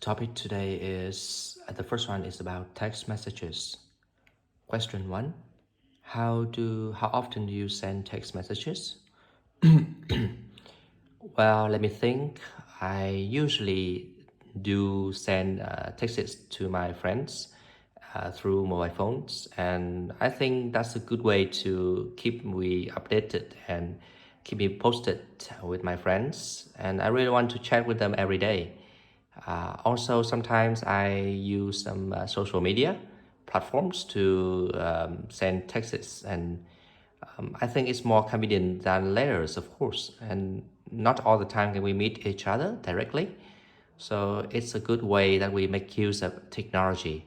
Topic today is the first one is about text messages. Question 1. How often do you send text messages? Well, let me think. I usually do send texts to my friends through mobile phones, and I think that's a good way to keep me updated and keep me posted with my friends. And I really want to chat with them every day. Also, sometimes I use some social media platforms to send texts, and I think it's more convenient than letters, of course. And not all the time can we meet each other directly, so it's a good way that we make use of technology.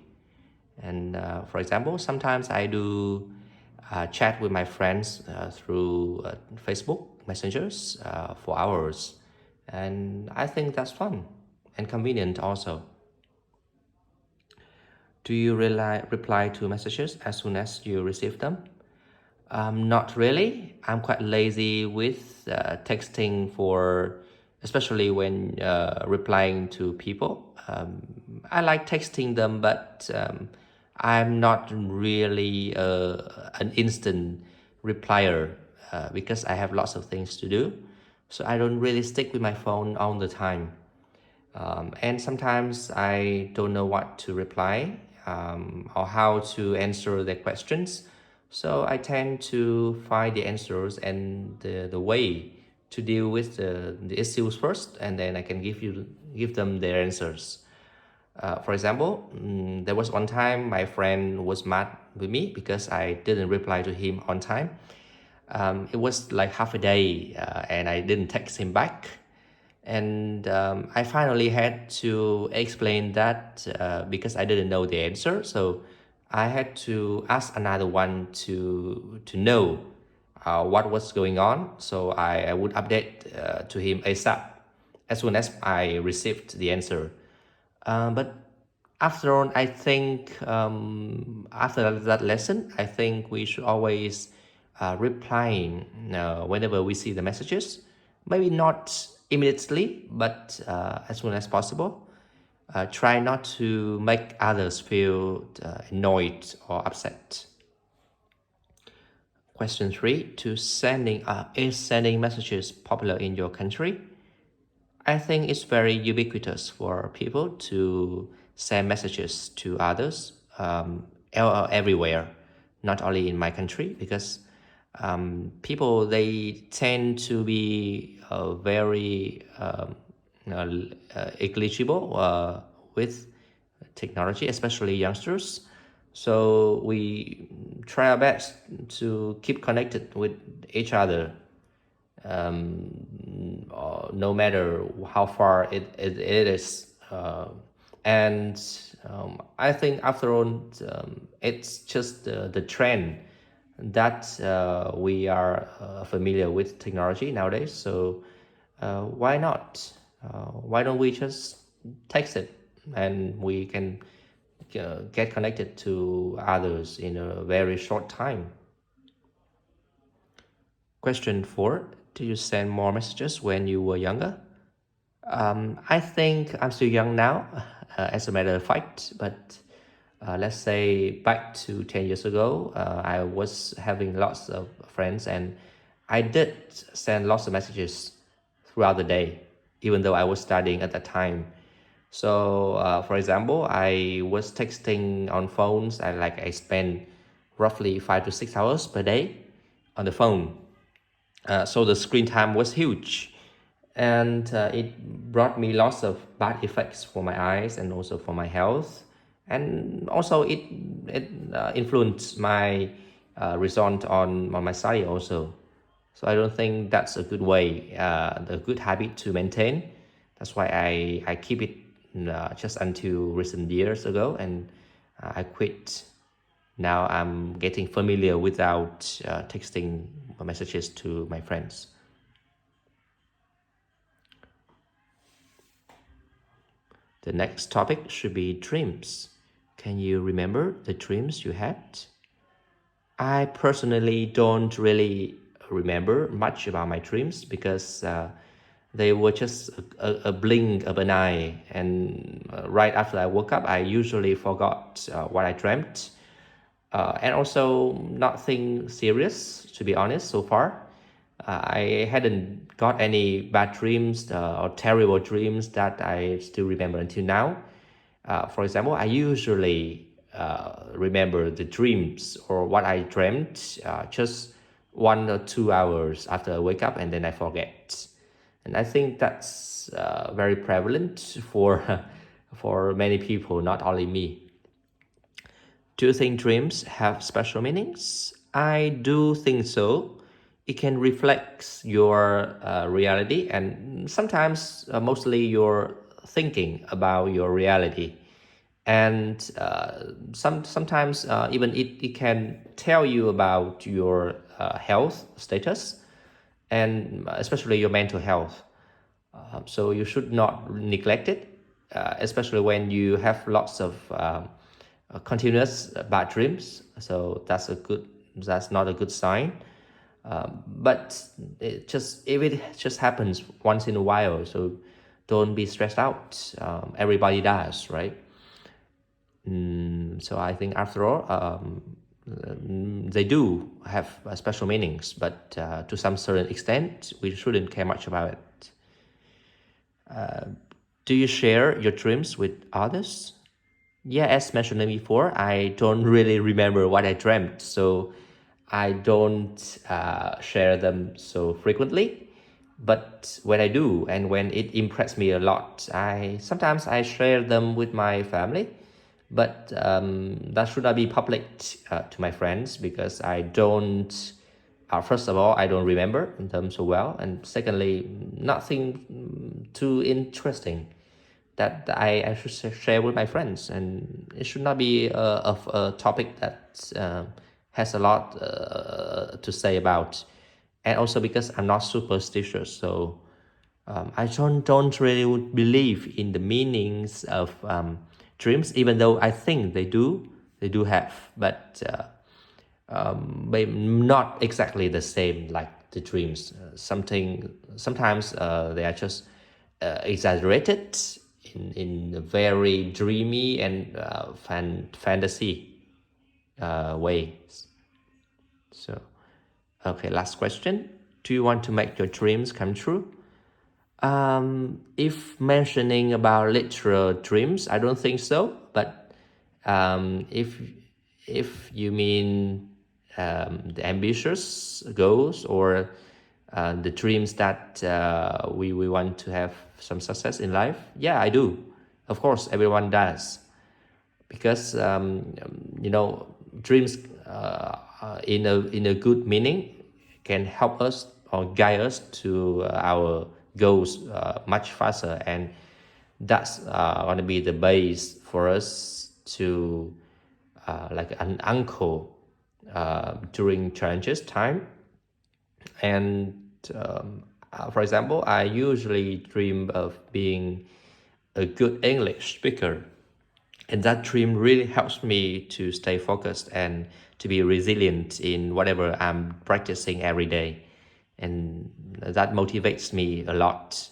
And for example, sometimes I do chat with my friends through Facebook messengers for hours, and I think that's fun and convenient also. Do you reply to messages as soon as you receive them? Not really. I'm quite lazy with texting especially when replying to people. I like texting them, but I'm not really an instant replier because I have lots of things to do. So I don't really stick with my phone all the time. And sometimes I don't know what to reply or how to answer their questions. So I tend to find the answers and the way to deal with the issues first, and then I can give them their answers. For example, there was one time my friend was mad with me because I didn't reply to him on time. It was like half a day and I didn't text him back. And I finally had to explain that because I didn't know the answer. So I had to ask another one to know what was going on. So I would update to him ASAP as soon as I received the answer. But after all, I think after that lesson, I think we should always replying whenever we see the messages. Maybe not immediately, but as soon as possible. Try not to make others feel annoyed or upset. Question 3. Is sending messages popular in your country? I think it's very ubiquitous for people to send messages to others everywhere, not only in my country, because people they tend to be very negligible with technology, especially youngsters. So we try our best to keep connected with each other no matter how far it is. And I think after all, it's just the trend that we are familiar with technology nowadays. So why not? Why don't we just text it and we can get connected to others in a very short time? Question 4. Do you send more messages when you were younger? I think I'm still young now, as a matter of fact, but let's say back to 10 years ago, I was having lots of friends and I did send lots of messages throughout the day, even though I was studying at that time. So, for example, I was texting on phones. I spend roughly 5 to 6 hours per day on the phone. So the screen time was huge, and it brought me lots of bad effects for my eyes and also for my health, and also it influenced my result on my study also. So I don't think that's a good way, a good habit to maintain. That's why I keep it just until recent years ago, and I quit. Now I'm getting familiar without texting messages to my friends. The next topic should be dreams. Can you remember the dreams you had? I personally don't really remember much about my dreams because They were just a blink of an eye, and right after I woke up, I usually forgot what I dreamt. And also nothing serious, to be honest, so far. I hadn't got any bad dreams or terrible dreams that I still remember until now. For example, I usually remember the dreams or what I dreamt just 1 or 2 hours after I wake up, and then I forget. And I think that's very prevalent for for many people, not only me. Do you think dreams have special meanings? I do think so. It can reflect your reality, and sometimes, mostly your thinking about your reality. And sometimes even it can tell you about your health status, and especially your mental health. So you should not neglect it, especially when you have lots of continuous bad dreams. So that's not a good sign. But if it just happens once in a while, so don't be stressed out. Everybody does, right? So I think after all, they do have special meanings, but to some certain extent, we shouldn't care much about it. Do you share your dreams with others? Yeah, as mentioned before, I don't really remember what I dreamt, so I don't share them so frequently. But when I do, and when it impressed me a lot, I sometimes share them with my family. But that should not be public to my friends, because I don't. First of all, I don't remember them so well, and secondly, nothing too interesting that I should share with my friends, and it should not be of a topic that has a lot to say about. And also because I'm not superstitious, so I don't really believe in the meanings of dreams, even though I think they do have, but not exactly the same like the dreams. Sometimes they are just exaggerated in a very dreamy and fantasy ways. So, okay, last question. Do you want to make your dreams come true? If mentioning about literal dreams, I don't think so. But if you mean the ambitious goals, or the dreams that we want to have some success in life, yeah, I do. Of course, everyone does, because dreams in a good meaning can help us or guide us to our goals much faster, and that's going to be the base for us to like an uncle during challenges time. And for example, I usually dream of being a good English speaker, and that dream really helps me to stay focused and to be resilient in whatever I'm practicing every day. And that motivates me a lot.